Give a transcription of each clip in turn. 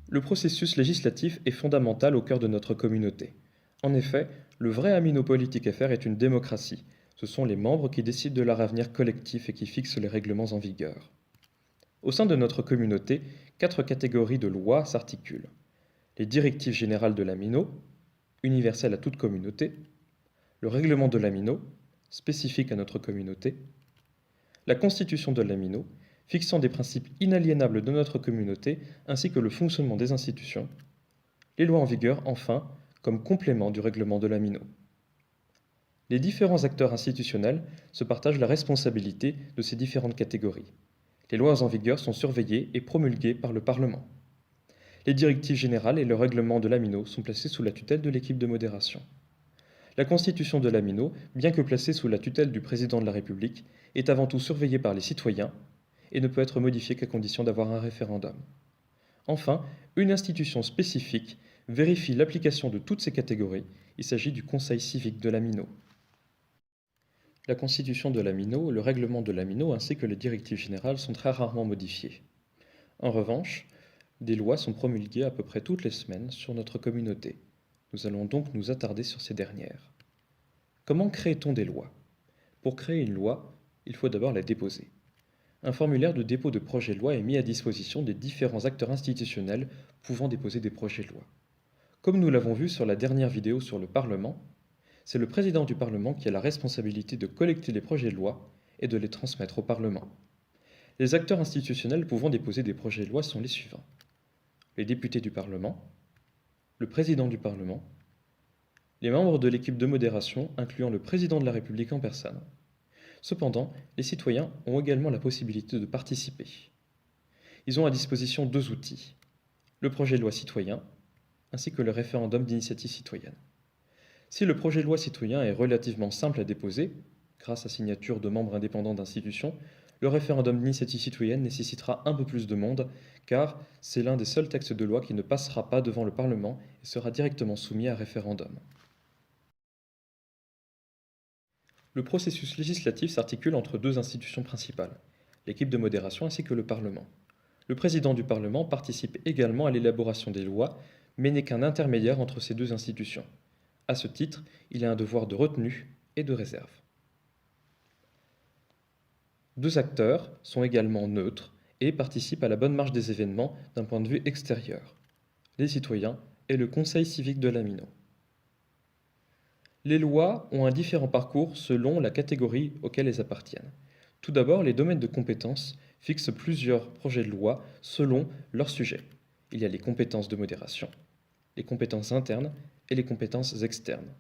Le processus législatif est fondamental au cœur de notre communauté. En effet, le vrai Amino Politique FR est une démocratie. Ce sont les membres qui décident de leur avenir collectif et qui fixent les règlements en vigueur. Au sein de notre communauté, 4 catégories de lois s'articulent. Les directives générales de l'amino, universelles à toute communauté, le règlement de l'amino, spécifique à notre communauté, la constitution de l'amino, fixant des principes inaliénables de notre communauté ainsi que le fonctionnement des institutions, les lois en vigueur, enfin, comme complément du règlement de l'amino. Les différents acteurs institutionnels se partagent la responsabilité de ces différentes catégories. Les lois en vigueur sont surveillées et promulguées par le Parlement. Les directives générales et le règlement de l'amino sont placés sous la tutelle de l'équipe de modération. La constitution de l'amino, bien que placée sous la tutelle du président de la République, est avant tout surveillée par les citoyens et ne peut être modifiée qu'à condition d'avoir un référendum. Enfin, une institution spécifique vérifie l'application de toutes ces catégories. Il s'agit du Conseil civique de l'amino. La constitution de l'amino, le règlement de l'amino ainsi que les directives générales sont très rarement modifiées. En revanche, des lois sont promulguées à peu près toutes les semaines sur notre communauté. Nous allons donc nous attarder sur ces dernières. Comment crée-t-on des lois? Pour créer une loi, il faut d'abord la déposer. Un formulaire de dépôt de projet de loi est mis à disposition des différents acteurs institutionnels pouvant déposer des projets de loi. Comme nous l'avons vu sur la dernière vidéo sur le Parlement, c'est le président du Parlement qui a la responsabilité de collecter les projets de loi et de les transmettre au Parlement. Les acteurs institutionnels pouvant déposer des projets de loi sont les suivants: les députés du Parlement, le président du Parlement, les membres de l'équipe de modération incluant le président de la République en personne. Cependant, les citoyens ont également la possibilité de participer. Ils ont à disposition 2 outils: le projet de loi citoyen ainsi que le référendum d'initiative citoyenne. Si le projet de loi citoyen est relativement simple à déposer, grâce à signature de membres indépendants d'institutions, le référendum d'initiative citoyenne nécessitera un peu plus de monde, car c'est l'un des seuls textes de loi qui ne passera pas devant le Parlement et sera directement soumis à référendum. Le processus législatif s'articule entre 2 institutions principales, l'équipe de modération ainsi que le Parlement. Le président du Parlement participe également à l'élaboration des lois, mais n'est qu'un intermédiaire entre ces 2 institutions. À ce titre, il a un devoir de retenue et de réserve. 2 acteurs sont également neutres et participent à la bonne marche des événements d'un point de vue extérieur: les citoyens et le Conseil civique de l'amino. Les lois ont un différent parcours selon la catégorie auquel elles appartiennent. Tout d'abord, les domaines de compétences fixent plusieurs projets de loi selon leur sujet. Il y a les compétences de modération, les compétences internes et les compétences externes.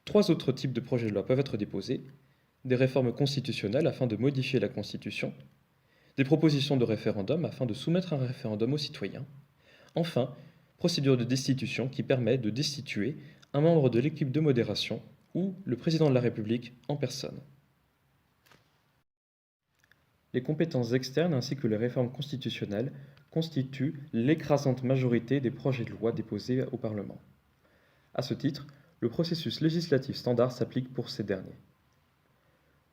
3 autres types de projets de loi peuvent être déposés: des réformes constitutionnelles afin de modifier la Constitution, des propositions de référendum afin de soumettre un référendum aux citoyens, enfin, procédure de destitution qui permet de destituer un membre de l'équipe de modération ou le président de la République en personne. Les compétences externes ainsi que les réformes constitutionnelles constituent l'écrasante majorité des projets de loi déposés au Parlement. À ce titre, le processus législatif standard s'applique pour ces derniers.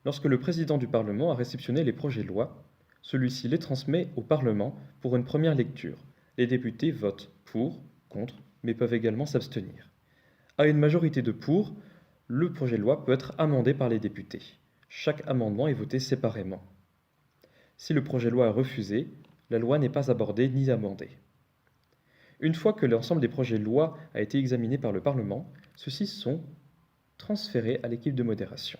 Lorsque le président du Parlement a réceptionné les projets de loi, celui-ci les transmet au Parlement pour une première lecture. Les députés votent pour, contre, mais peuvent également s'abstenir. À une majorité de pour, le projet de loi peut être amendé par les députés. Chaque amendement est voté séparément. Si le projet de loi est refusé, la loi n'est pas abordée ni amendée. Une fois que l'ensemble des projets de loi a été examiné par le Parlement, ceux-ci sont transférés à l'équipe de modération.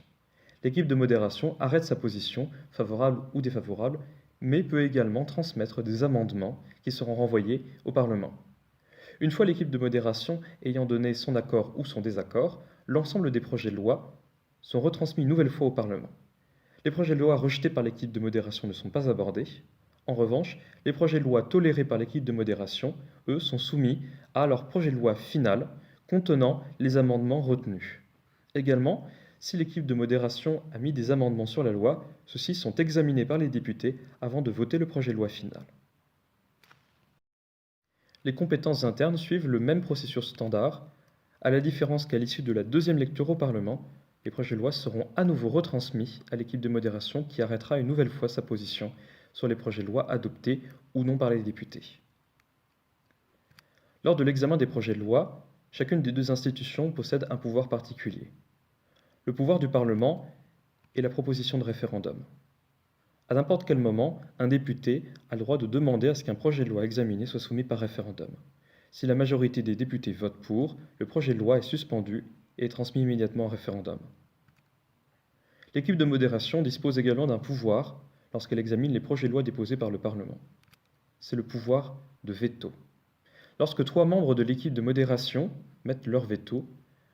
L'équipe de modération arrête sa position, favorable ou défavorable, mais peut également transmettre des amendements qui seront renvoyés au Parlement. Une fois l'équipe de modération ayant donné son accord ou son désaccord, l'ensemble des projets de loi sont retransmis une nouvelle fois au Parlement. Les projets de loi rejetés par l'équipe de modération ne sont pas abordés. En revanche, les projets de loi tolérés par l'équipe de modération, eux, sont soumis à leur projet de loi final contenant les amendements retenus. Également, si l'équipe de modération a mis des amendements sur la loi, ceux-ci sont examinés par les députés avant de voter le projet de loi final. Les compétences internes suivent le même processus standard, à la différence qu'à l'issue de la 2e lecture au Parlement, les projets de loi seront à nouveau retransmis à l'équipe de modération qui arrêtera une nouvelle fois sa position sur les projets de loi adoptés ou non par les députés. Lors de l'examen des projets de loi, chacune des deux institutions possède un pouvoir particulier. Le pouvoir du Parlement est la proposition de référendum. À n'importe quel moment, un député a le droit de demander à ce qu'un projet de loi examiné soit soumis par référendum. Si la majorité des députés vote pour, le projet de loi est suspendu et est transmis immédiatement en référendum. L'équipe de modération dispose également d'un pouvoir lorsqu'elle examine les projets de loi déposés par le Parlement. C'est le pouvoir de veto. Lorsque 3 membres de l'équipe de modération mettent leur veto,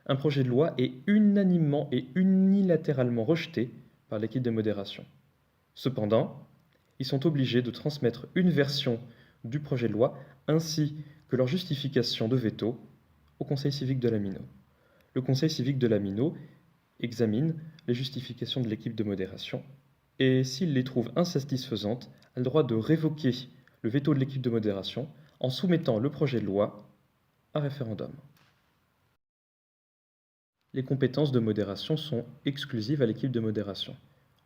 un projet de loi est unanimement et unilatéralement rejeté par l'équipe de modération. Cependant, ils sont obligés de transmettre une version du projet de loi ainsi que leur justification de veto au Conseil civique de la Mino. Le Conseil civique de la Mino examine les justifications de l'équipe de modération et s'il les trouve insatisfaisantes, a le droit de révoquer le veto de l'équipe de modération en soumettant le projet de loi à référendum. Les compétences de modération sont exclusives à l'équipe de modération.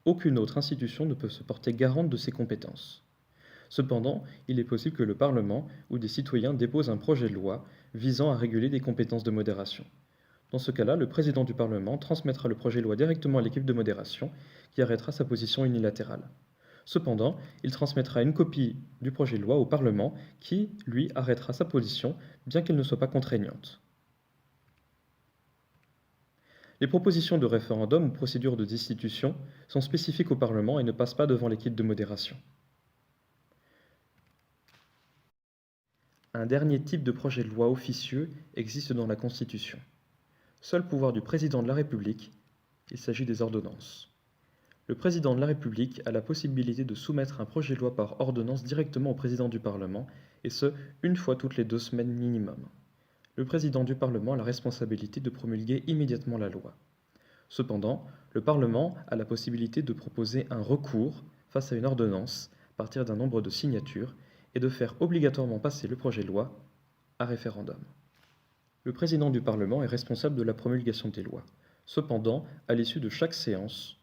Aucune autre institution ne peut se porter garante de ces compétences. Cependant, il est possible que le Parlement ou des citoyens déposent un projet de loi visant à réguler des compétences de modération. Dans ce cas-là, le président du Parlement transmettra le projet de loi directement à l'équipe de modération qui arrêtera sa position unilatérale. Cependant, il transmettra une copie du projet de loi au Parlement qui, lui, arrêtera sa position, bien qu'elle ne soit pas contraignante. Les propositions de référendum ou procédures de destitution sont spécifiques au Parlement et ne passent pas devant l'équipe de modération. Un dernier type de projet de loi officieux existe dans la Constitution. Seul pouvoir du président de la République, il s'agit des ordonnances. Le président de la République a la possibilité de soumettre un projet de loi par ordonnance directement au président du Parlement, et ce, une fois toutes les 2 semaines minimum. Le président du Parlement a la responsabilité de promulguer immédiatement la loi. Cependant, le Parlement a la possibilité de proposer un recours face à une ordonnance à partir d'un nombre de signatures et de faire obligatoirement passer le projet de loi à référendum. Le président du Parlement est responsable de la promulgation des lois. Cependant, à l'issue de chaque séance,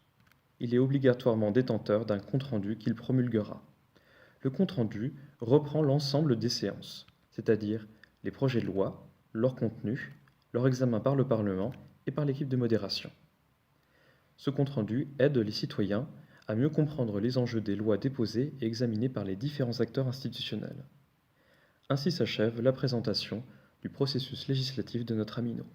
il est obligatoirement détenteur d'un compte-rendu qu'il promulguera. Le compte-rendu reprend l'ensemble des séances, c'est-à-dire les projets de loi, leur contenu, leur examen par le Parlement et par l'équipe de modération. Ce compte-rendu aide les citoyens à mieux comprendre les enjeux des lois déposées et examinées par les différents acteurs institutionnels. Ainsi s'achève la présentation du processus législatif de notre Amino.